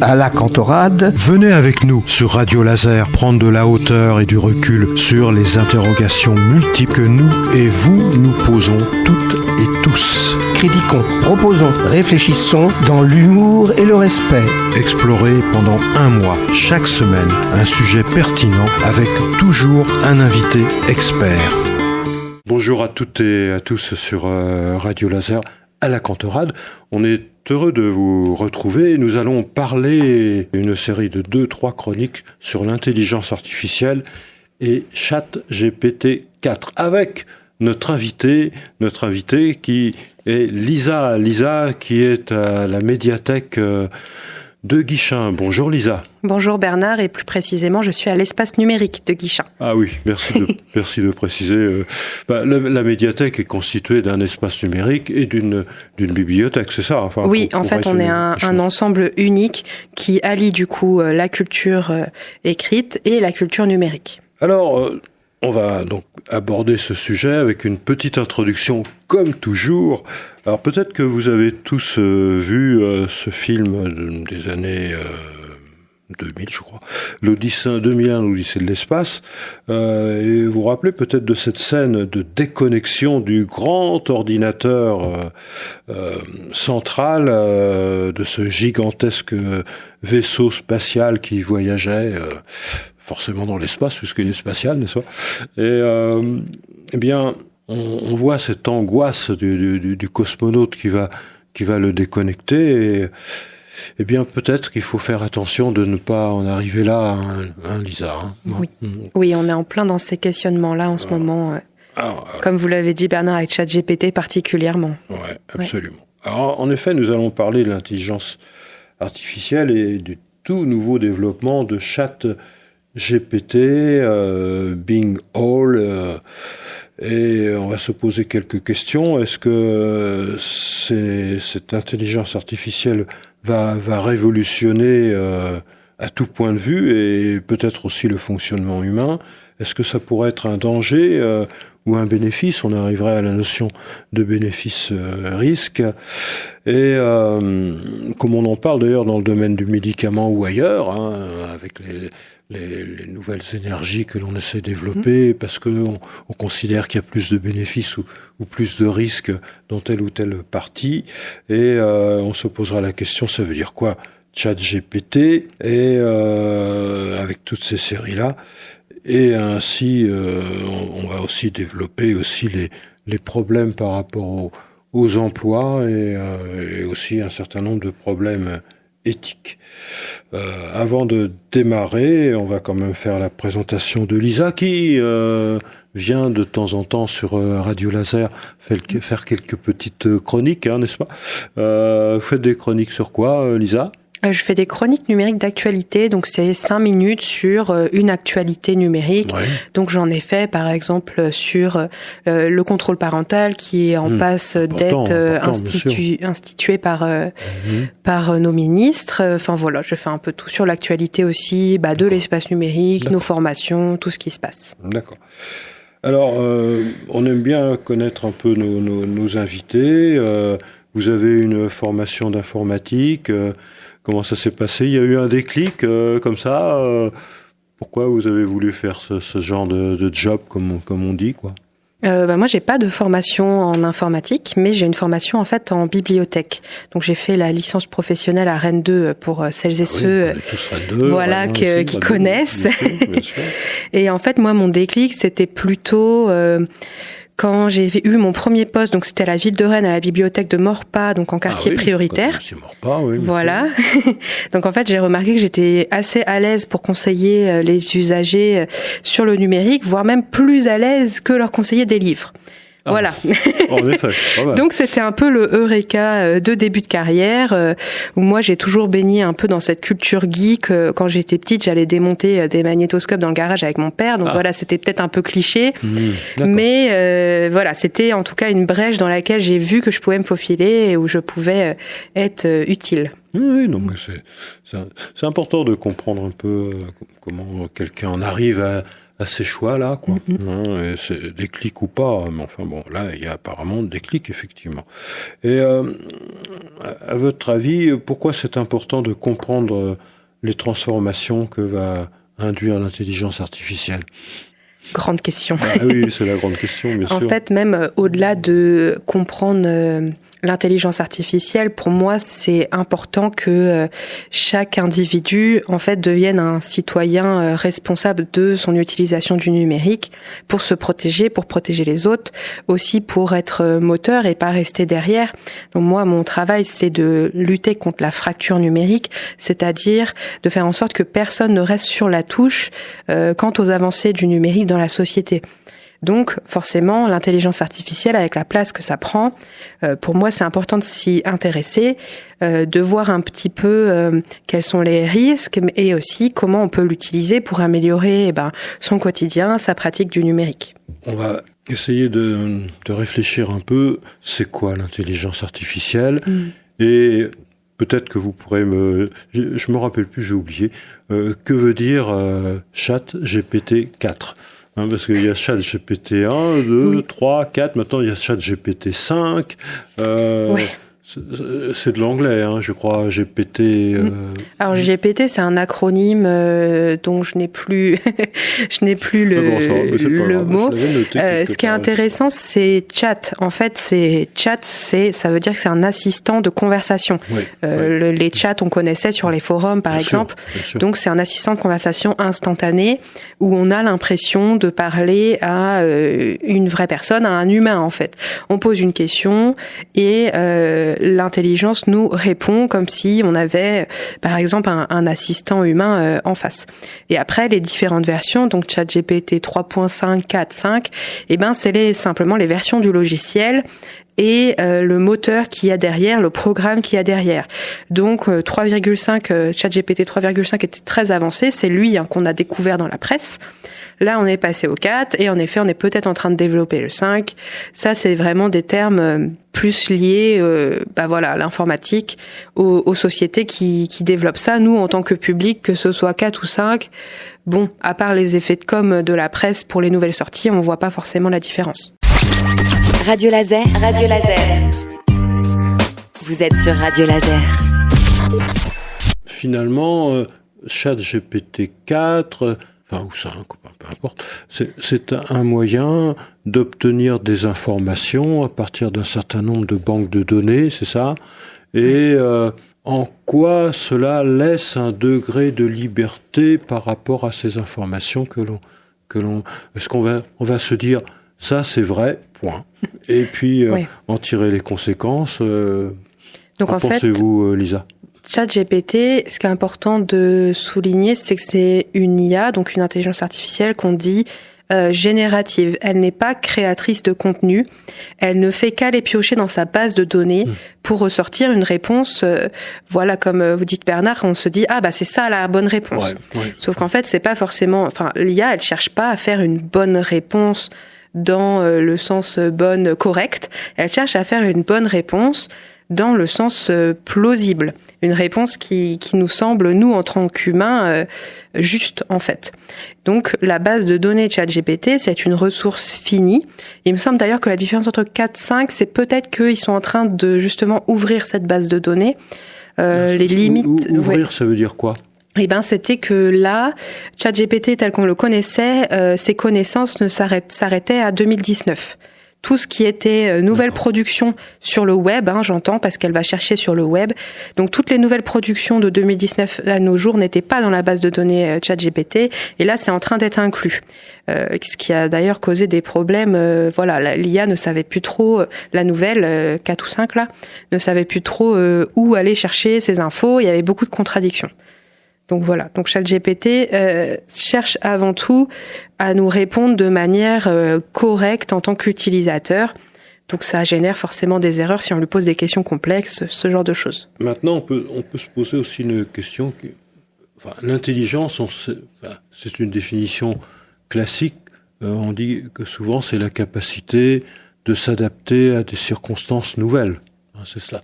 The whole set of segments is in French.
à la Cantorade. Venez avec nous sur Radio Laser prendre de la hauteur et du recul sur les interrogations multiples que nous et vous nous posons toutes et tous. Critiquons, proposons, réfléchissons dans l'humour et le respect. Explorez pendant un mois, chaque semaine, un sujet pertinent avec toujours un invité expert. Bonjour à toutes et à tous sur Radio Laser à la Cantorade. On est heureux de vous retrouver. Nous allons parler d'une série de 2-3 chroniques sur l'intelligence artificielle et ChatGPT 4 avec notre invité qui est Lisa. Lisa qui est à la médiathèque de Guichen. Bonjour Lisa. Bonjour Bernard, et plus précisément, je suis à l'espace numérique de Guichen. Ah oui, merci de préciser. La médiathèque est constituée d'un espace numérique et d'une bibliothèque, c'est ça? Oui, en fait, on est un ensemble unique qui allie du coup la culture écrite et la culture numérique. Alors, on va donc aborder ce sujet avec une petite introduction, comme toujours. Alors peut-être que vous avez tous vu ce film des années 2000, je crois, l'Odyssée 2001, l'Odyssée de l'espace, et vous vous rappelez peut-être de cette scène de déconnexion du grand ordinateur central, de ce gigantesque vaisseau spatial qui voyageait forcément dans l'espace, puisqu'il est spatial, n'est-ce pas? Et eh bien, on voit cette angoisse du cosmonaute qui va le déconnecter. Et eh bien, peut-être qu'il faut faire attention de ne pas en arriver là, Lisa. Oui, on est en plein dans ces questionnements-là en ce moment. Comme vous l'avez dit, Bernard, avec ChatGPT particulièrement. Oui, absolument. Ouais. Alors, en effet, nous allons parler de l'intelligence artificielle et du tout nouveau développement de ChatGPT, Bing All, et on va se poser quelques questions. Est-ce que cette intelligence artificielle va révolutionner à tout point de vue et peut-être aussi le fonctionnement humain? Est-ce que ça pourrait être un danger ou un bénéfice? On arriverait à la notion de bénéfice-risque. Et comme on en parle d'ailleurs dans le domaine du médicament ou ailleurs, avec les nouvelles énergies que l'on essaie de développer, parce qu'on considère qu'il y a plus de bénéfices ou plus de risques dans telle ou telle partie. Et on se posera la question, ça veut dire quoi ChatGPT? Et avec toutes ces séries-là. Et ainsi, on va aussi développer aussi les problèmes par rapport aux emplois et aussi un certain nombre de problèmes éthiques. Avant de démarrer, on va quand même faire la présentation de Lisa qui vient de temps en temps sur Radio Laser faire quelques petites chroniques, n'est-ce pas? Vous faites des chroniques sur quoi, Lisa? Je fais des chroniques numériques d'actualité, donc c'est 5 minutes sur une actualité numérique. Ouais. Donc j'en ai fait par exemple sur le contrôle parental qui est en passe d'être institué par nos ministres. Enfin voilà, je fais un peu tout sur l'actualité aussi, de l'espace numérique, nos formations, tout ce qui se passe. D'accord. Alors, on aime bien connaître un peu nos invités. Vous avez une formation d'informatique. Comment ça s'est passé? Il y a eu un déclic comme ça. Pourquoi vous avez voulu faire ce genre de job, comme on dit, quoi? Moi, j'ai pas de formation en informatique, mais j'ai une formation en fait en bibliothèque. Donc, j'ai fait la licence professionnelle à Rennes 2 pour celles et ceux, qui connaissent. Bien sûr. Et en fait, moi, mon déclic, c'était plutôt quand j'ai eu mon premier poste, donc c'était à la ville de Rennes, à la bibliothèque de Maurepas, donc en quartier prioritaire. C'est Maurepas, oui. Voilà. Donc en fait, j'ai remarqué que j'étais assez à l'aise pour conseiller les usagers sur le numérique, voire même plus à l'aise que leur conseiller des livres. Voilà. En effet. Voilà. Donc c'était un peu le eureka de début de carrière où moi j'ai toujours baigné un peu dans cette culture geek. Quand j'étais petite, j'allais démonter des magnétoscopes dans le garage avec mon père. Donc voilà, c'était peut-être un peu cliché, mais voilà, c'était en tout cas une brèche dans laquelle j'ai vu que je pouvais me faufiler et où je pouvais être utile. Oui, non, mais c'est important de comprendre un peu comment quelqu'un en arrive à ces choix-là, quoi. Et c'est déclic ou pas, mais enfin bon, là, il y a apparemment déclic, effectivement. Et à votre avis, pourquoi c'est important de comprendre les transformations que va induire l'intelligence artificielle? Grande question. Oui, c'est la grande question, bien sûr. En fait, même au-delà de comprendre l'intelligence artificielle, pour moi, c'est important que chaque individu, en fait, devienne un citoyen responsable de son utilisation du numérique pour se protéger, pour protéger les autres, aussi pour être moteur et pas rester derrière. Donc moi, mon travail, c'est de lutter contre la fracture numérique, c'est-à-dire de faire en sorte que personne ne reste sur la touche quant aux avancées du numérique dans la société. Donc, forcément, l'intelligence artificielle, avec la place que ça prend, pour moi, c'est important de s'y intéresser, de voir un petit peu quels sont les risques et aussi comment on peut l'utiliser pour améliorer son quotidien, sa pratique du numérique. On va essayer de réfléchir un peu, c'est quoi l'intelligence artificielle et peut-être que vous pourrez je me rappelle plus, j'ai oublié, que veut dire ChatGPT 4 ? Parce qu'il y a ChatGPT 1, 2, 3, 4, maintenant il y a ChatGPT 5. Oui. C'est de l'anglais, je crois, GPT. Alors GPT, c'est un acronyme dont je n'ai plus, le mot. Ce qui est intéressant, c'est chat. En fait, ça veut dire que c'est un assistant de conversation. Oui, les chats, on connaissait sur les forums, par exemple. Bien sûr. Donc, c'est un assistant de conversation instantané où on a l'impression de parler à une vraie personne, à un humain, en fait. On pose une question et l'intelligence nous répond comme si on avait, par exemple, un assistant humain en face. Et après, les différentes versions, donc ChatGPT 3.5, 4, 5, c'est simplement les versions du logiciel et le moteur qu'il y a derrière, le programme qu'il y a derrière. Donc 3.5, ChatGPT 3.5 était très avancé, c'est lui qu'on a découvert dans la presse. Là, on est passé au 4 et en effet, on est peut-être en train de développer le 5. Ça, c'est vraiment des termes plus liés à l'informatique, aux sociétés qui développent ça. Nous, en tant que public, que ce soit 4 ou 5, bon, à part les effets de com de la presse pour les nouvelles sorties, on voit pas forcément la différence. Radio Laser. Radio Laser. Vous êtes sur Radio Laser. Finalement, ChatGPT 4... ou 5, peu importe, c'est un moyen d'obtenir des informations à partir d'un certain nombre de banques de données, c'est ça ? Et en quoi cela laisse un degré de liberté par rapport à ces informations que l'on est-ce qu'on va se dire, ça c'est vrai, point. Et puis en tirer les conséquences. Donc qu'en pensez-vous, Lisa ? ChatGPT, ce qui est important de souligner, c'est que c'est une IA, donc une intelligence artificielle qu'on dit générative. Elle n'est pas créatrice de contenu. Elle ne fait qu'aller piocher dans sa base de données pour ressortir une réponse. Comme vous dites Bernard, on se dit c'est ça la bonne réponse. Ouais. Sauf qu'en fait, c'est pas forcément. L'IA, elle cherche pas à faire une bonne réponse dans le sens bonne, correcte. Elle cherche à faire une bonne réponse dans le sens plausible. Une réponse qui nous semble, nous, en tant qu'humains, juste, en fait. Donc, la base de données de ChatGPT, c'est une ressource finie. Il me semble d'ailleurs que la différence entre 4 et 5, c'est peut-être qu'ils sont en train de, justement, ouvrir cette base de données. Les limites... Ouvrir, ça veut dire quoi ? C'était que là, ChatGPT, tel qu'on le connaissait, ses connaissances s'arrêtaient à 2019. Tout ce qui était nouvelles productions sur le web, j'entends, parce qu'elle va chercher sur le web. Donc, toutes les nouvelles productions de 2019 à nos jours n'étaient pas dans la base de données ChatGPT. Et là, c'est en train d'être inclus. Ce qui a d'ailleurs causé des problèmes. L'IA ne savait plus trop, la nouvelle, 4 ou 5 là, ne savait plus trop où aller chercher ses infos. Il y avait beaucoup de contradictions. Donc voilà, donc ChatGPT cherche avant tout à nous répondre de manière correcte en tant qu'utilisateur. Donc ça génère forcément des erreurs si on lui pose des questions complexes, ce genre de choses. Maintenant, on peut se poser aussi une question. L'intelligence, c'est une définition classique. On dit que souvent c'est la capacité de s'adapter à des circonstances nouvelles. C'est cela.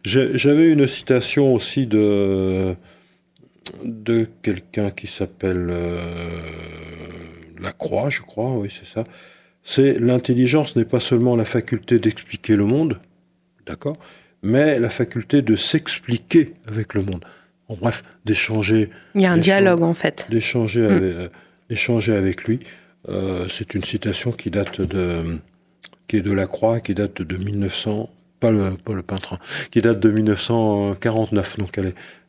J'avais une citation aussi de quelqu'un qui s'appelle Lacroix, je crois, oui, c'est ça. C'est l'intelligence n'est pas seulement la faculté d'expliquer le monde, d'accord, mais la faculté de s'expliquer avec le monde. En bref, d'échanger. Il y a un dialogue, en fait. D'échanger avec lui. C'est une citation qui est de Lacroix, qui date de 1900, pas le peintre, qui date de 1949, donc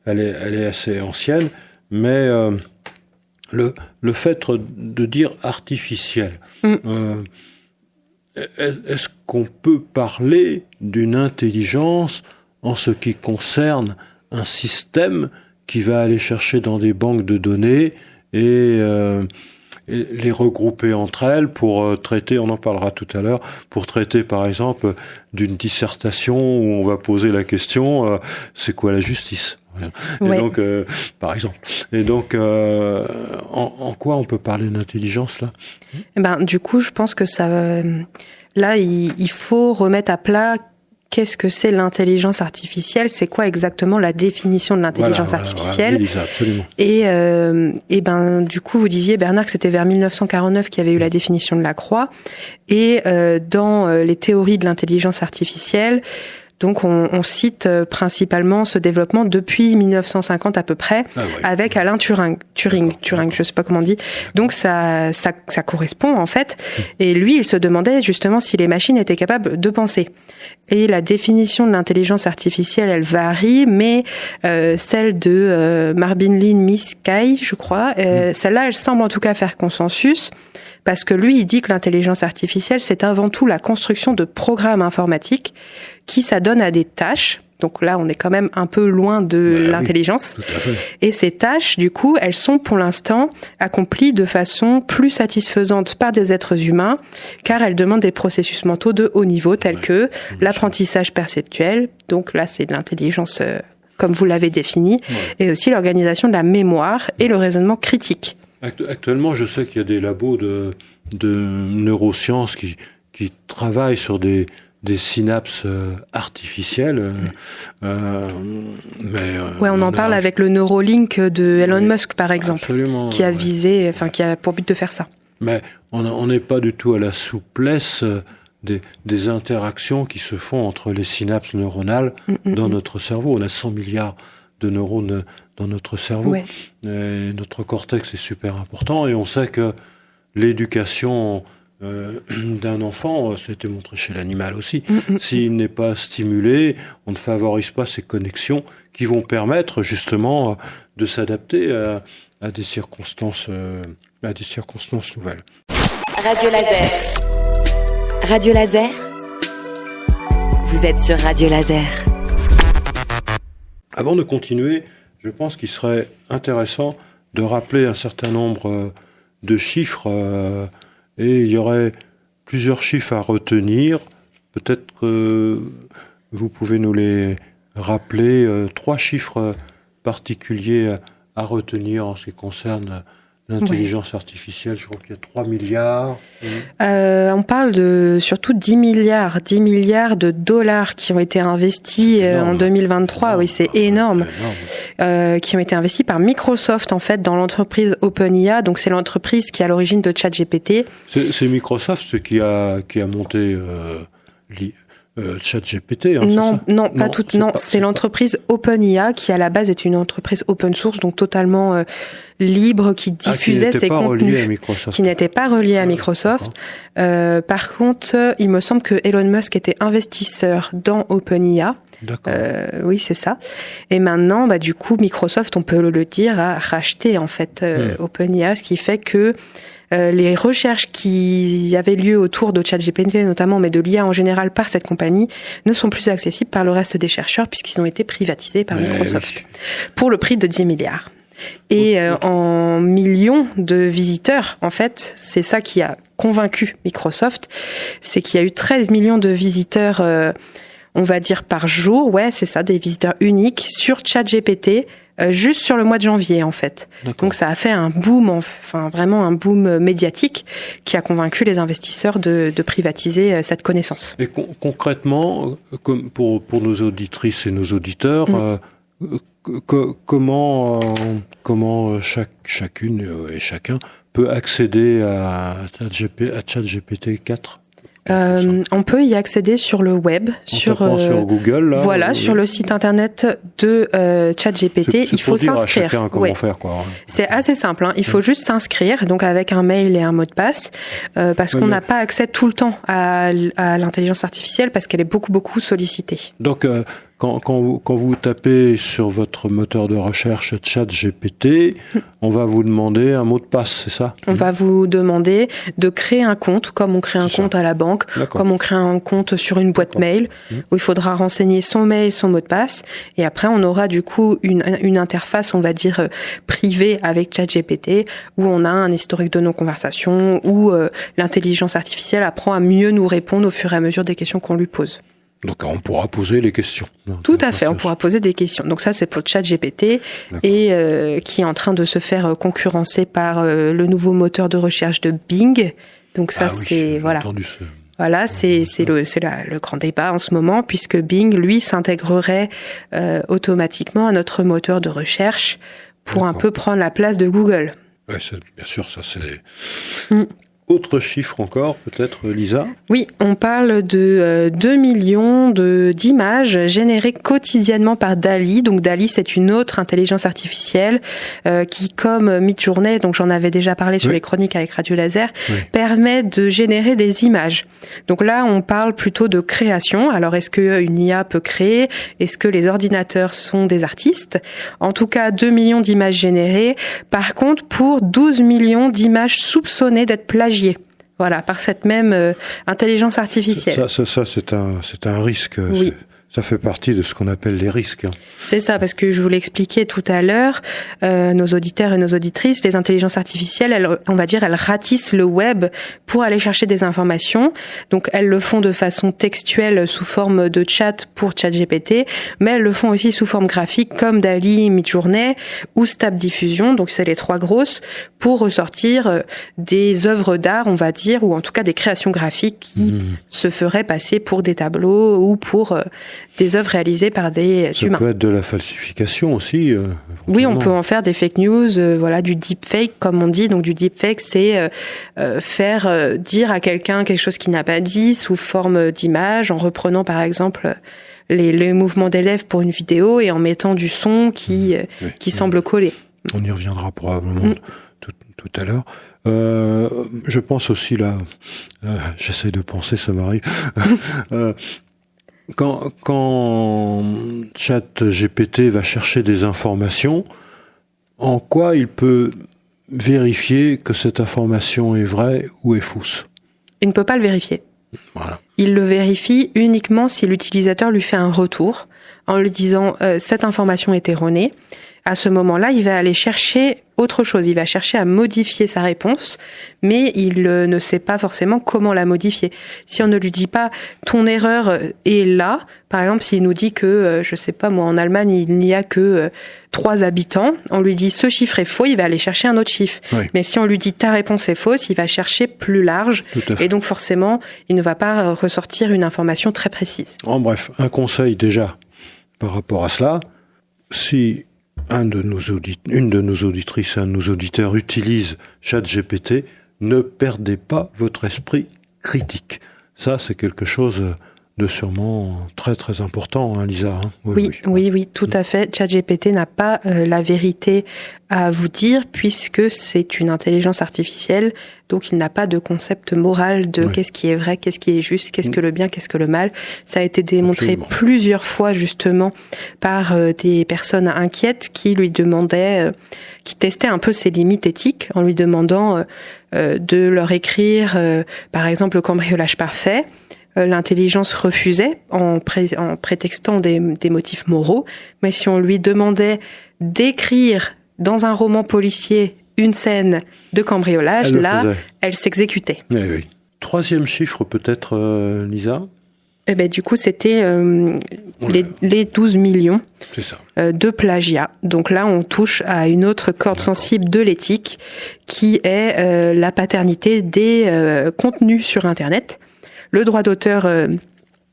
elle est assez ancienne, mais le fait de dire artificiel, est-ce qu'on peut parler d'une intelligence en ce qui concerne un système qui va aller chercher dans des banques de données et les regrouper entre elles pour traiter, on en parlera tout à l'heure, pour traiter par exemple d'une dissertation où on va poser la question c'est quoi la justice ? Et ouais. Donc, par exemple. Et donc, en quoi on peut parler d'intelligence là ? Du coup, je pense que ça, là, il faut remettre à plat. Qu'est-ce que c'est l'intelligence artificielle ? C'est quoi exactement la définition de l'intelligence artificielle ? Elisa, absolument. Et du coup, vous disiez, Bernard, que c'était vers 1949 qu'il y avait eu la définition de Lacroix. Et dans les théories de l'intelligence artificielle, donc on cite principalement ce développement depuis 1950 à peu près, avec Alan Turing, je sais pas comment on dit. Donc ça correspond en fait. Et lui, il se demandait justement si les machines étaient capables de penser. Et la définition de l'intelligence artificielle, elle varie, mais celle de Marvin Lin Miskay, je crois, celle-là, elle semble en tout cas faire consensus. Parce que lui, il dit que l'intelligence artificielle, c'est avant tout la construction de programmes informatiques qui s'adonnent à des tâches. Donc là, on est quand même un peu loin de l'intelligence. Oui, tout à fait. Et ces tâches, du coup, elles sont pour l'instant accomplies de façon plus satisfaisante par des êtres humains, car elles demandent des processus mentaux de haut niveau, tels que l'apprentissage perceptuel. Donc là, c'est de l'intelligence comme vous l'avez défini, et aussi l'organisation de la mémoire et le raisonnement critique. Actuellement, je sais qu'il y a des labos de neurosciences qui travaillent sur des synapses artificielles. On en parle avec le Neuralink de Elon Musk, par exemple, qui a visé, qui a pour but de faire ça. Mais on n'est pas du tout à la souplesse des interactions qui se font entre les synapses neuronales dans notre cerveau. On a 100 milliards de neurones dans notre cerveau. Et notre cortex est super important et on sait que l'éducation d'un enfant, c'était montré chez l'animal aussi, s'il n'est pas stimulé, on ne favorise pas ces connexions qui vont permettre justement de s'adapter à des circonstances nouvelles. Radio Laser. Radio Laser. Vous êtes sur Radio Laser. Avant de continuer, je pense qu'il serait intéressant de rappeler un certain nombre de chiffres et il y aurait plusieurs chiffres à retenir. Peut-être que vous pouvez nous les rappeler, 3 chiffres particuliers à retenir en ce qui concerne l'intelligence artificielle. Je crois qu'il y a 3 milliards. On parle surtout 10 milliards de dollars qui ont été investis en 2023. Oui, c'est énorme. Qui ont été investis par Microsoft, en fait, dans l'entreprise OpenIA. Donc, c'est l'entreprise qui est à l'origine de ChatGPT. C'est Microsoft qui a monté ChatGPT. C'est l'entreprise OpenIA qui, à la base, est une entreprise open source, donc totalement libre, qui diffusait ses contenus, qui n'était pas relié à Microsoft. Par contre, il me semble que Elon Musk était investisseur dans OpenIA. Oui, c'est ça. Et maintenant, du coup, Microsoft, on peut le dire, a racheté en fait OpenIA, ce qui fait que les recherches qui avaient lieu autour de ChatGPT notamment, mais de l'IA en général par cette compagnie, ne sont plus accessibles par le reste des chercheurs puisqu'ils ont été privatisés par Microsoft pour le prix de 10 milliards. Et en millions de visiteurs, en fait, c'est ça qui a convaincu Microsoft, c'est qu'il y a eu 13 millions de visiteurs, on va dire par jour, c'est ça, des visiteurs uniques sur ChatGPT, juste sur le mois de janvier, en fait. D'accord. Donc ça a fait un boom, vraiment un boom médiatique qui a convaincu les investisseurs de privatiser cette connaissance. Et concrètement, comme pour nos auditrices et nos auditeurs, comment chacune et chacun peut accéder à ChatGPT 4 ? On peut y accéder sur le web, sur Google, là, voilà, sur le site internet de ChatGPT. Il faut s'inscrire. Comment faire, quoi. C'est assez simple. Il faut juste s'inscrire, donc avec un mail et un mot de passe, parce qu'on n'a pas accès tout le temps à l'intelligence artificielle, parce qu'elle est beaucoup sollicitée. Donc, quand vous tapez sur votre moteur de recherche ChatGPT, on va vous demander un mot de passe, c'est ça ? On va vous demander de créer un compte, comme on crée un compte à la banque, comme on crée un compte sur une boîte mail, où il faudra renseigner son mail, son mot de passe, et après on aura du coup une interface, on va dire, privée avec ChatGPT, où on a un historique de nos conversations, où l'intelligence artificielle apprend à mieux nous répondre au fur et à mesure des questions qu'on lui pose. Donc on pourra poser les questions. Tout à fait, on pourra poser des questions. Donc ça c'est pour ChatGPT et qui est en train de se faire concurrencer par le nouveau moteur de recherche de Bing. Donc ça c'est voilà. Voilà, c'est le grand débat en ce moment, puisque Bing lui s'intégrerait automatiquement à notre moteur de recherche pour un peu prendre la place de Google. Ouais, bien sûr, ça c'est. Autre chiffre encore, peut-être, Lisa ? Oui, on parle de 2 millions d'images générées quotidiennement par DALL-E. Donc DALL-E, c'est une autre intelligence artificielle qui, comme Midjourney, donc j'en avais déjà parlé sur les chroniques avec Radio Laser, permet de générer des images. Donc là, on parle plutôt de création. Alors, est-ce qu'une IA peut créer ? Est-ce que les ordinateurs sont des artistes ? En tout cas, 2 millions d'images générées. Par contre, pour 12 millions d'images soupçonnées d'être plagiées. Voilà, par cette même intelligence artificielle. Ça c'est un risque. Oui. Ça fait partie de ce qu'on appelle les risques. C'est ça, parce que je vous l'expliquais tout à l'heure, nos auditeurs et nos auditrices, les intelligences artificielles, elles ratissent le web pour aller chercher des informations. Donc elles le font de façon textuelle sous forme de chat pour ChatGPT, mais elles le font aussi sous forme graphique comme DALL-E, Midjourney ou Stable Diffusion, donc c'est les trois grosses, pour ressortir des œuvres d'art, on va dire, ou en tout cas des créations graphiques qui se feraient passer pour des tableaux ou pour des œuvres réalisées par des humains. Ça peut être de la falsification aussi. Oui, on peut en faire des fake news, voilà, du deepfake, comme on dit. Donc du deepfake, c'est faire dire à quelqu'un quelque chose qu'il n'a pas dit sous forme d'image, en reprenant par exemple les mouvements des lèvres pour une vidéo et en mettant du son qui semble coller. On y reviendra probablement tout à l'heure. Je pense aussi là, j'essaie de penser, ça m'arrive. Quand ChatGPT va chercher des informations, en quoi il peut vérifier que cette information est vraie ou est fausse ? Il ne peut pas le vérifier. Voilà. Il le vérifie uniquement si l'utilisateur lui fait un retour en lui disant cette information est erronée. À ce moment-là, il va aller chercher autre chose. Il va chercher à modifier sa réponse, mais il ne sait pas forcément comment la modifier. Si on ne lui dit pas ton erreur est là, par exemple, s'il nous dit que, je sais pas moi, en Allemagne, il n'y a que 3 habitants, on lui dit ce chiffre est faux, il va aller chercher un autre chiffre. Oui. Mais si on lui dit ta réponse est fausse, il va chercher plus large. Et donc forcément, il ne va pas ressortir une information très précise. En bref, un conseil déjà par rapport à cela, si une de nos auditrices, un de nos auditeurs utilise ChatGPT, ne perdez pas votre esprit critique. Ça, c'est quelque chose de sûrement très très important, hein, Lisa. Hein. Oui, tout à fait. ChatGPT n'a pas la vérité à vous dire puisque c'est une intelligence artificielle, donc il n'a pas de concept moral de qu'est-ce qui est vrai, qu'est-ce qui est juste, qu'est-ce que le bien, qu'est-ce que le mal. Ça a été démontré plusieurs fois justement par des personnes inquiètes qui lui demandaient, qui testaient un peu ses limites éthiques en lui demandant de leur écrire, par exemple, le cambriolage parfait. L'intelligence refusait en prétextant des motifs moraux, mais si on lui demandait d'écrire dans un roman policier une scène de cambriolage, elle s'exécutait. Oui. Troisième chiffre peut-être, Lisa ? Du coup, c'était les 12 millions de plagiat. Donc là, on touche à une autre corde sensible de l'éthique qui est la paternité des contenus sur Internet. Le droit d'auteur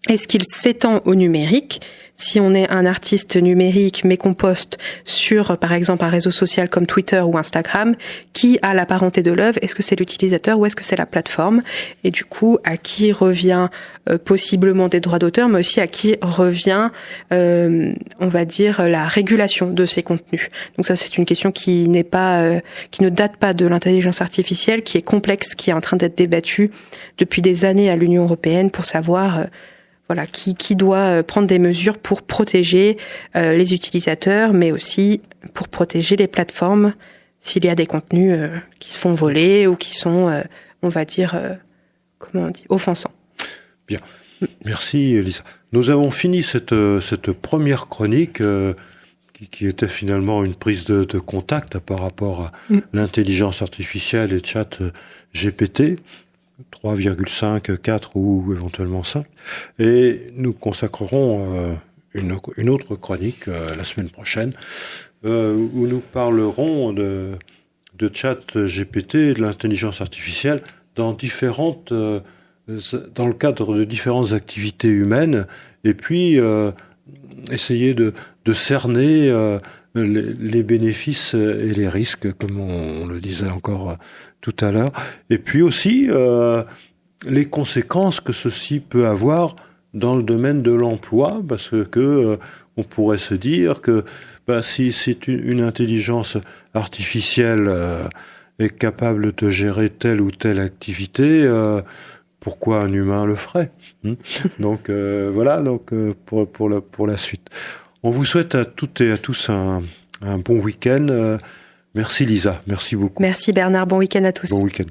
Est-ce qu'il s'étend au numérique ? Si on est un artiste numérique mais qu'on poste sur, par exemple, un réseau social comme Twitter ou Instagram, qui a la parenté de l'œuvre ? Est-ce que c'est l'utilisateur ou est-ce que c'est la plateforme ? Et du coup, à qui revient possiblement des droits d'auteur, mais aussi à qui revient, on va dire, la régulation de ces contenus. Donc ça, c'est une question qui n'est pas, qui ne date pas de l'intelligence artificielle, qui est complexe, qui est en train d'être débattue depuis des années à l'Union européenne pour savoir voilà, qui doit prendre des mesures pour protéger les utilisateurs, mais aussi pour protéger les plateformes s'il y a des contenus qui se font voler ou qui sont, on va dire, comment on dit, offensants. Bien. Merci, Elisa. Nous avons fini cette première chronique qui était finalement une prise de contact par rapport à l'intelligence artificielle et chat GPT. 3,5, 4 ou éventuellement 5. Et nous consacrerons une autre chronique la semaine prochaine où nous parlerons de chat GPT et de l'intelligence artificielle dans le cadre de différentes activités humaines et puis essayer de cerner les bénéfices et les risques, comme on le disait encore tout à l'heure, et puis aussi les conséquences que ceci peut avoir dans le domaine de l'emploi, parce que on pourrait se dire que si c'est une intelligence artificielle est capable de gérer telle ou telle activité, pourquoi un humain le ferait ? Donc voilà, donc pour la suite. On vous souhaite à toutes et à tous un bon week-end. Merci Lisa, merci beaucoup. Merci Bernard, bon week-end à tous. Bon week-end.